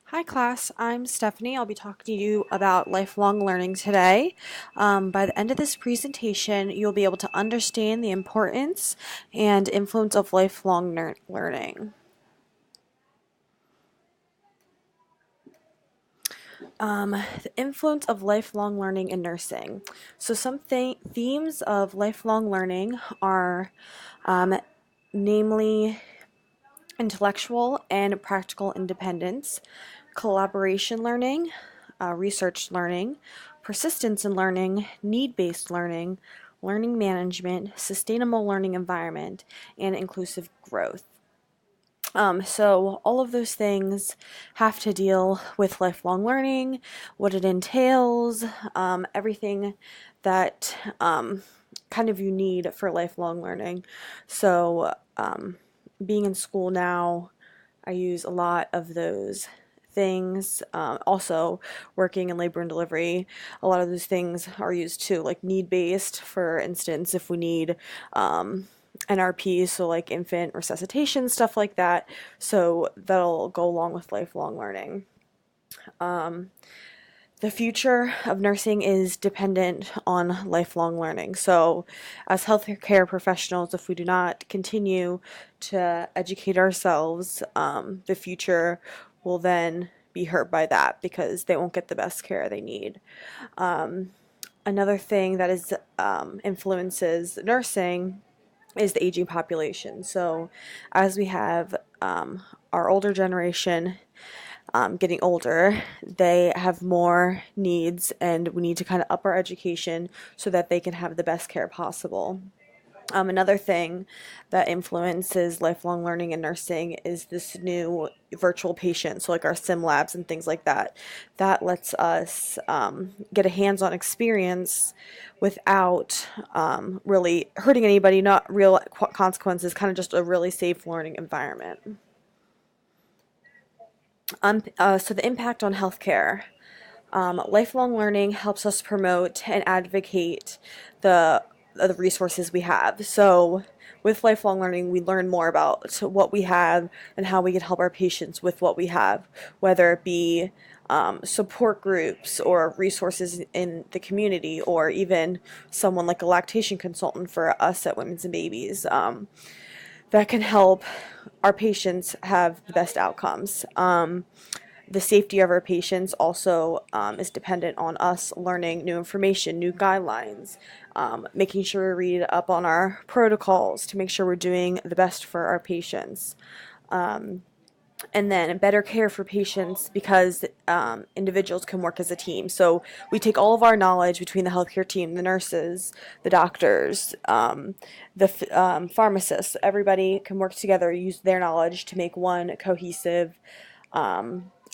Hi class, I'm Stephanie. I'll be talking to you about lifelong learning today. By the end of this presentation, you'll be able to understand the importance and influence of lifelong learning. The influence of lifelong learning in nursing. So some themes of lifelong learning are namely intellectual and practical independence, collaboration learning, research learning, persistence in learning, need-based learning, learning management, sustainable learning environment, and inclusive growth. So all of those things have to deal with lifelong learning, what it entails, everything that kind of you need for lifelong learning. So being in school now, I use a lot of those things. Also, working in labor and delivery, a lot of those things are used too, like need-based, for instance, if we need NRP, so like infant resuscitation, stuff like that. So that'll go along with lifelong learning. The future of nursing is dependent on lifelong learning. So, as healthcare professionals, if we do not continue to educate ourselves, the future will then be hurt by that because they won't get the best care they need. Another thing that is influences nursing is the aging population. So, as we have our older generation getting older, they have more needs, and we need to kind of up our education so that they can have the best care possible. Another thing that influences lifelong learning in nursing is this new virtual patient, so like our sim labs and things like that. That lets us get a hands-on experience without really hurting anybody, not real consequences, kind of just a really safe learning environment. So the impact on healthcare. Lifelong learning helps us promote and advocate the resources we have. So with lifelong learning, we learn more about what we have and how we can help our patients with what we have, whether it be support groups or resources in the community, or even someone like a lactation consultant for us at Women's and Babies. That can help our patients have the best outcomes. The safety of our patients also is dependent on us learning new information, new guidelines, making sure we read up on our protocols to make sure we're doing the best for our patients. And then better care for patients because individuals can work as a team. So we take all of our knowledge between the healthcare team, the nurses, the doctors, the pharmacists. Everybody can work together, use their knowledge to make one cohesive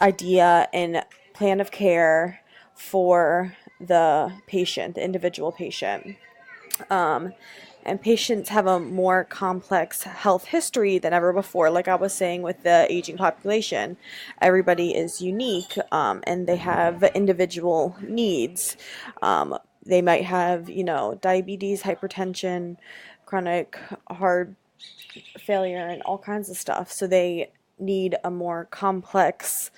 idea and plan of care for the patient, the individual patient. And patients have a more complex health history than ever before. Like I was saying with the aging population, everybody is unique, and they have individual needs. They might have, diabetes, hypertension, chronic heart failure, and all kinds of stuff. So they need a more complex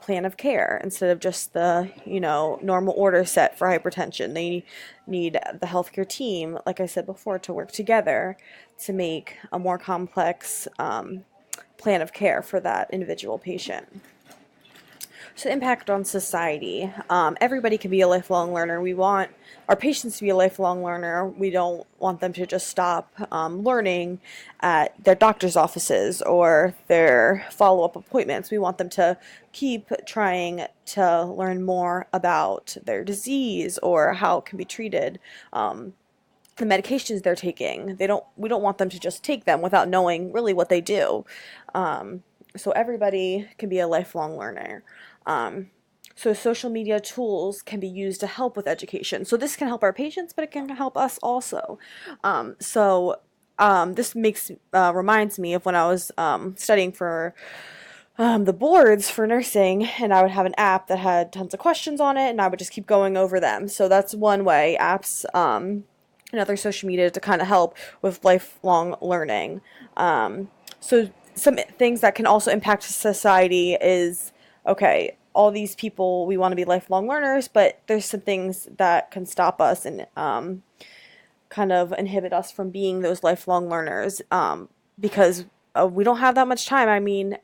plan of care instead of just the normal order set for hypertension. They need the healthcare team, like I said before, to work together to make a more complex plan of care for that individual patient. So impact on society. Everybody can be a lifelong learner. We want our patients to be a lifelong learner. We don't want them to just stop learning at their doctor's offices or their follow-up appointments. We want them to keep trying to learn more about their disease or how it can be treated. The medications they're taking. We don't want them to just take them without knowing really what they do. So everybody can be a lifelong learner. So social media tools can be used to help with education. So this can help our patients, but it can help us also. This reminds me of when I was studying for the boards for nursing, and I would have an app that had tons of questions on it, and I would just keep going over them. So that's one way, apps and other social media to kind of help with lifelong learning. So some things that can also impact society is okay, all these people, we want to be lifelong learners, but there's some things that can stop us and kind of inhibit us from being those lifelong learners because we don't have that much time. I mean,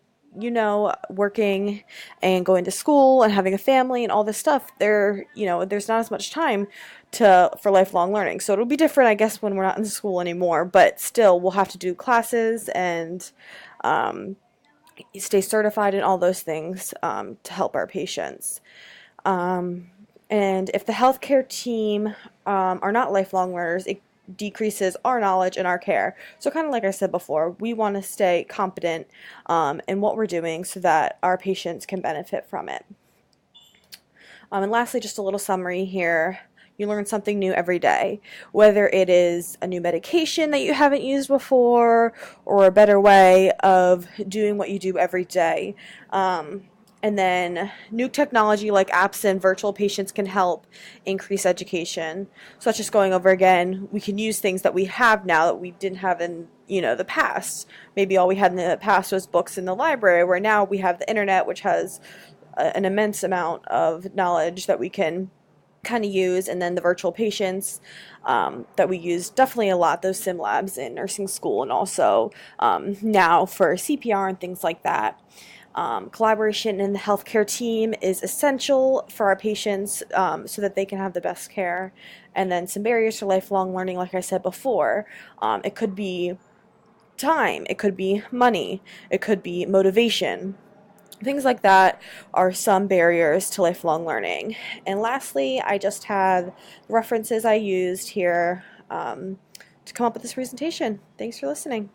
working and going to school and having a family and all this stuff, there's not as much time for lifelong learning. So it'll be different, I guess, when we're not in school anymore, but still we'll have to do classes and um, stay certified and all those things to help our patients. And if the healthcare team are not lifelong learners, it decreases our knowledge and our care. So, kind of like I said before, we want to stay competent in what we're doing so that our patients can benefit from it. And lastly, just a little summary here. You learn something new every day, whether it is a new medication that you haven't used before or a better way of doing what you do every day. And then new technology like apps and virtual patients can help increase education. So that's just going over again. We can use things that we have now that we didn't have in the past. Maybe all we had in the past was books in the library, where now we have the internet, which has an immense amount of knowledge that we can kind of use, and then the virtual patients that we use definitely a lot, those sim labs in nursing school, and also now for CPR and things like that. Collaboration in the healthcare team is essential for our patients so that they can have the best care. And then some barriers to lifelong learning, like I said before, it could be time, it could be money, it could be motivation. Things like that are some barriers to lifelong learning. And lastly, I just have the references I used here to come up with this presentation. Thanks for listening.